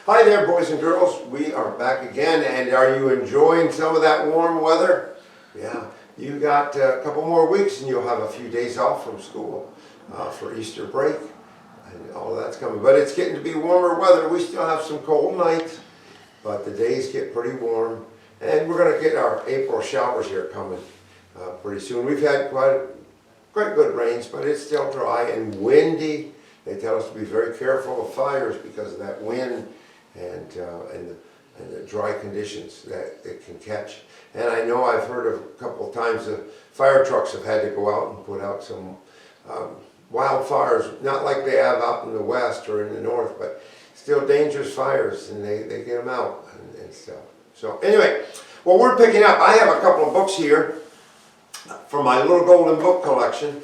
Hi there, boys and girls. We are back again, and are you enjoying some of that warm weather? Yeah, you got a couple more weeks and you'll have a few days off from school for Easter break, and all that's coming. But it's getting to be warmer weather. We still have some cold nights, but the days get pretty warm, and we're going to get our April showers here coming pretty soon. We've had quite good rains, but it's still dry and windy. They tell us to be very careful of fires because of that wind and the dry conditions that it can catch. And I know I've heard of a couple of times the fire trucks have had to go out and put out some wildfires, not like they have out in the west or in the north, but still dangerous fires, and they get them out and stuff. So anyway, well, we're picking up. I have a couple of books here from my little golden book collection,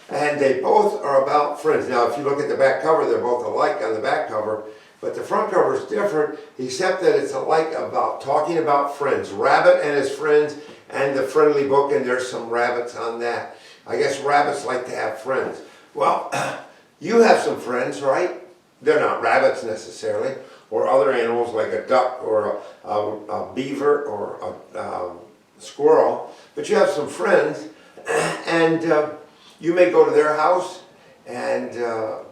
and they both are about friends. Now, if you look at the back cover, they're both alike on the back cover, but the front cover is different, except that it's alike about talking about friends. Rabbit and his friends, and the friendly book, and there's some rabbits on that. I guess rabbits like to have friends. Well, you have some friends, right? They're not rabbits necessarily, or other animals like a duck or a beaver or a squirrel, but you have some friends, and you may go to their house and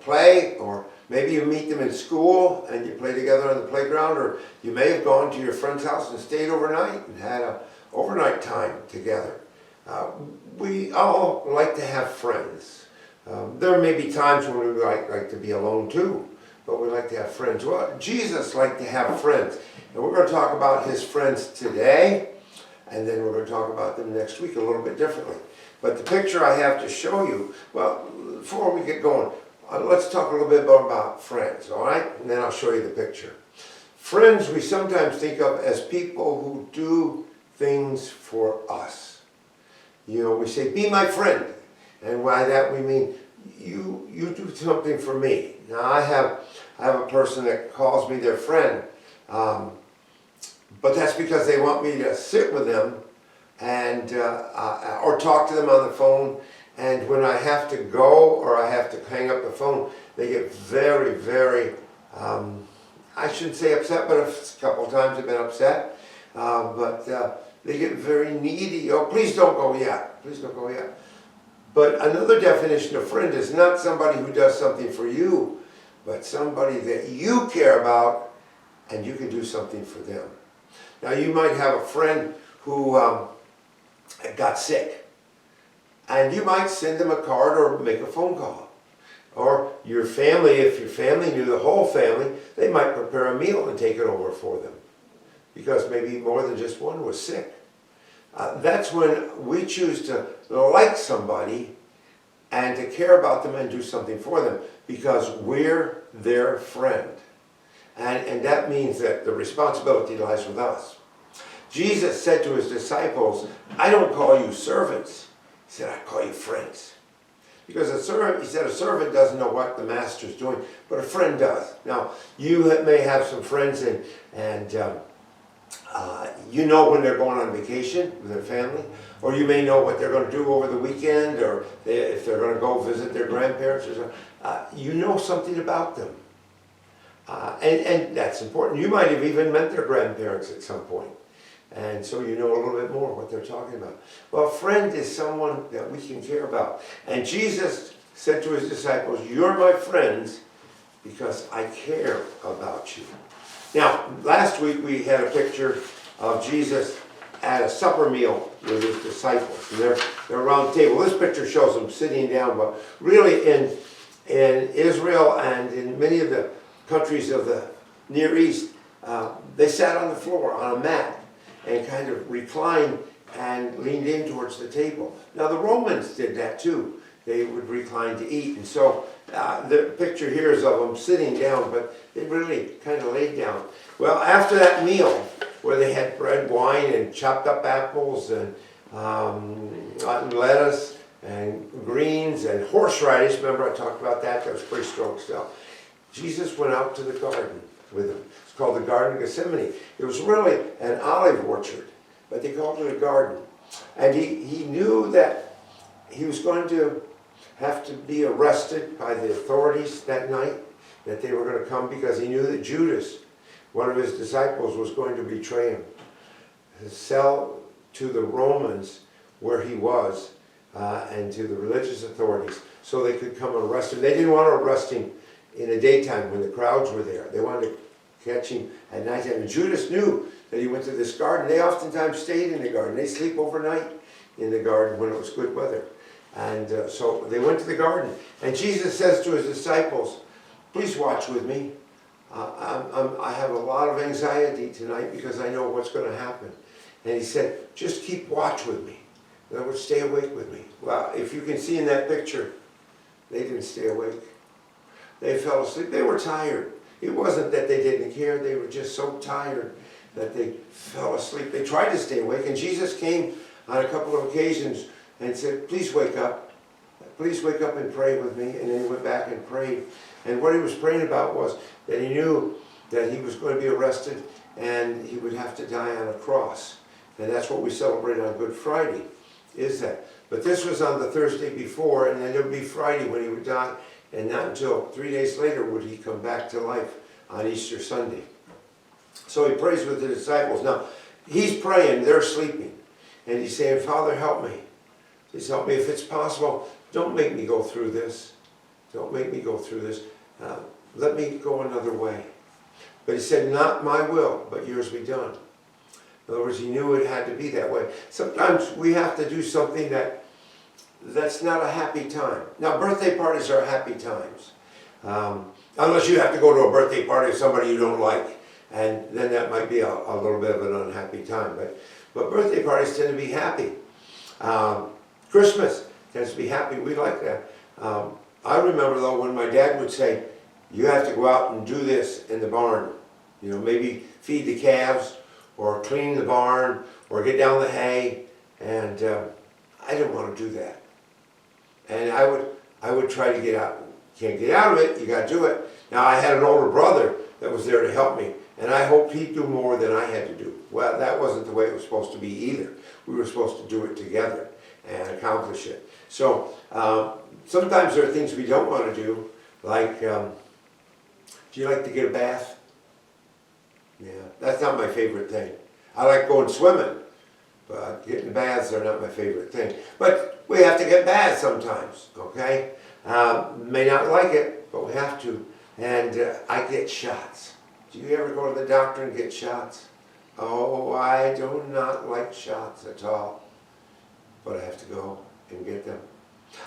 play, or maybe you meet them in school and you play together on the playground, or you may have gone to your friend's house and stayed overnight and had an overnight time together. We all like to have friends. There may be times when we like to be alone too, but we like to have friends. Well, Jesus liked to have friends, and we're going to talk about his friends today, and then we're going to talk about them next week a little bit differently. But the picture I have to show you, well, before we get going, let's talk a little bit more about friends, all right? And then I'll show you the picture. Friends we sometimes think of as people who do things for us. You know, we say, be my friend. And by that we mean, you do something for me. Now I have a person that calls me their friend, but that's because they want me to sit with them and or talk to them on the phone. And when I have to go or I have to hang up the phone, they get very, very, I shouldn't say upset, but a couple of times they've been upset. But they get very needy. Oh, please don't go yet. Please don't go yet. But another definition of friend is not somebody who does something for you, but somebody that you care about and you can do something for them. Now, you might have a friend who got sick, and you might send them a card or make a phone call. Or your family, if your family knew the whole family, they might prepare a meal and take it over for them, because maybe more than just one was sick. That's when we choose to like somebody and to care about them and do something for them, because we're their friend. And that means that the responsibility lies with us. Jesus said to his disciples, I don't call you servants. He said, I call you friends. Because a servant, he said, a servant doesn't know what the master's doing, but a friend does. Now, you may have some friends and you know when they're going on vacation with their family, or you may know what they're going to do over the weekend, or if they're going to go visit their grandparents or something. You know something about them. And that's important. You might have even met their grandparents at some point. And so you know a little bit more what they're talking about. Well, a friend is someone that we can care about. And Jesus said to his disciples, you're my friends because I care about you. Now, last week we had a picture of Jesus at a supper meal with his disciples. And they're around the table. This picture shows them sitting down, but really in Israel and in many of the countries of the Near East, they sat on the floor on a mat and kind of reclined and leaned in towards the table. Now the Romans did that too. They would recline to eat. And so the picture here is of them sitting down, but they really kind of laid down. Well, after that meal, where they had bread, wine, and chopped up apples, and lettuce, and greens, and horseradish, remember I talked about that? That was pretty strong stuff. Jesus went out to the garden with them. It's called the Garden of Gethsemane. It was really an olive orchard, but they called it a garden. And he knew that he was going to have to be arrested by the authorities that night, that they were going to come, because he knew that Judas one of his disciples was going to betray him, sell to the Romans where he was, and to the religious authorities, so they could come and arrest him. They didn't want to arrest him in the daytime when the crowds were there. They wanted to catch him at nighttime. And Judas knew that he went to this garden. They oftentimes stayed in the garden. They sleep overnight in the garden when it was good weather. And so they went to the garden. And Jesus says to his disciples, please watch with me. I have a lot of anxiety tonight because I know what's going to happen. And he said, just keep watch with me. In other words, stay awake with me. Well, if you can see in that picture, they didn't stay awake. They fell asleep. They were tired. It wasn't that they didn't care. They were just so tired that they fell asleep. They tried to stay awake. And Jesus came on a couple of occasions and said, please wake up. Please wake up and pray with me. And then he went back and prayed. And what he was praying about was that he knew that he was going to be arrested and he would have to die on a cross. And that's what we celebrate on Good Friday, is that. But this was on the Thursday before, and then it would be Friday when he would die. And not until 3 days later would he come back to life on Easter Sunday. So he prays with the disciples. Now, he's praying, they're sleeping. And he's saying, Father, help me. Please help me. If it's possible, don't make me go through this. Don't make me go through this. Let me go another way. But he said, not my will, but yours be done. In other words, he knew it had to be that way. Sometimes we have to do something that's not a happy time. Now, birthday parties are happy times. Unless you have to go to a birthday party of somebody you don't like. And then that might be a little bit of an unhappy time. But birthday parties tend to be happy. Christmas tends to be happy. We like that. I remember, though, when my dad would say, you have to go out and do this in the barn. You know, maybe feed the calves, or clean the barn, or get down the hay. And I didn't want to do that. And I would try to get out. Can't get out of it, you got to do it. Now, I had an older brother that was there to help me, and I hoped he'd do more than I had to do. Well, that wasn't the way it was supposed to be either. We were supposed to do it together and accomplish it. So sometimes there are things we don't want to do, like, do you like to get a bath? Yeah, that's not my favorite thing. I like going swimming, but getting baths are not my favorite thing. But we have to get baths sometimes, okay? May not like it, but we have to. And I get shots. Do you ever go to the doctor and get shots? Oh, I do not like shots at all. But I have to go and get them.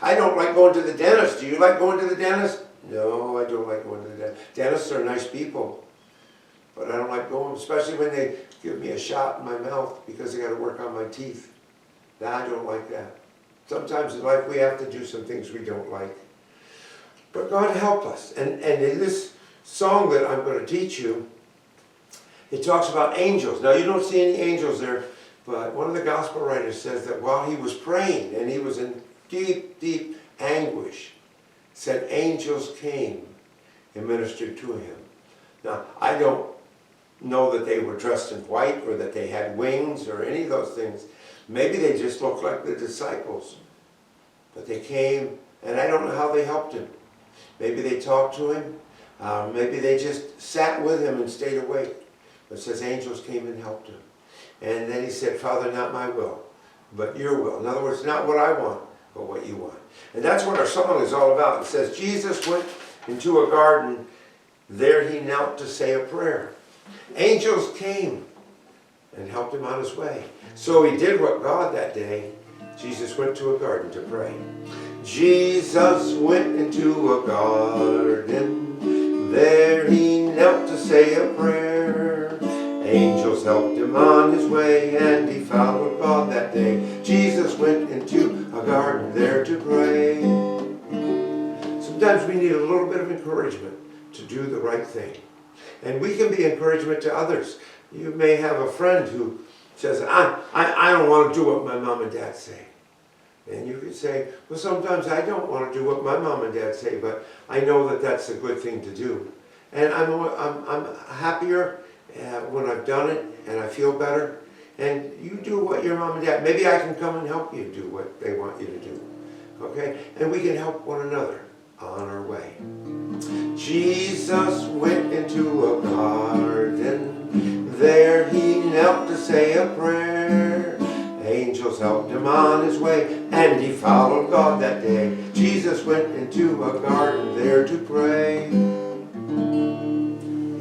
I don't like going to the dentist. Do you like going to the dentist? No, I don't like going to the dentist. Dentists are nice people. But I don't like going, especially when they give me a shot in my mouth because they got to work on my teeth. I don't like that. Sometimes in life we have to do some things we don't like. But God help us. And in this song that I'm going to teach you, it talks about angels. Now you don't see any angels there, but one of the gospel writers says that while he was praying and he was in deep, deep anguish, said angels came and ministered to him. Now, I don't know that they were dressed in white or that they had wings or any of those things. Maybe they just looked like the disciples. But they came, and I don't know how they helped him. Maybe they talked to him. Maybe they just sat with him and stayed awake. But it says angels came and helped him. And then he said, Father, not my will, but your will. In other words, not what I want, but what you want. And that's what our song is all about. It says, Jesus went into a garden. There he knelt to say a prayer. Angels came and helped him on his way. So he did what God that day. Jesus went to a garden to pray. Jesus went into a garden. There he knelt to say a prayer. Angels helped him on his way, and he followed God that day. Jesus went into a garden there to pray. Sometimes we need a little bit of encouragement to do the right thing. And we can be encouragement to others. You may have a friend who says, I don't want to do what my mom and dad say. And you could say, well, sometimes I don't want to do what my mom and dad say, but I know that that's a good thing to do. And I'm happier when I've done it, and I feel better. And you do what your mom and dad, maybe I can come and help you do what they want you to do. Okay? And we can help one another on our way. Jesus went into a garden. say a prayer. Angels helped him on his way, and he followed God that day. Jesus went into a garden there to pray.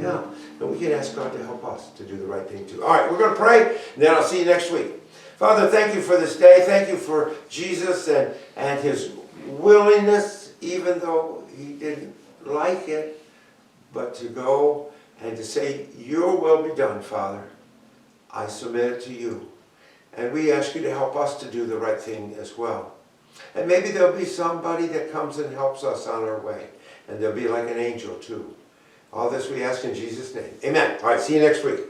Yeah, and we can ask God to help us to do the right thing too. All right, we're going to pray, and then I'll see you next week. Father, thank you for this day. Thank you for Jesus and his willingness, even though he didn't like it, but to go and to say, your will be done, Father. I submit it to you. And we ask you to help us to do the right thing as well. And maybe there'll be somebody that comes and helps us on our way. And they'll be like an angel too. All this we ask in Jesus' name. Amen. All right, see you next week.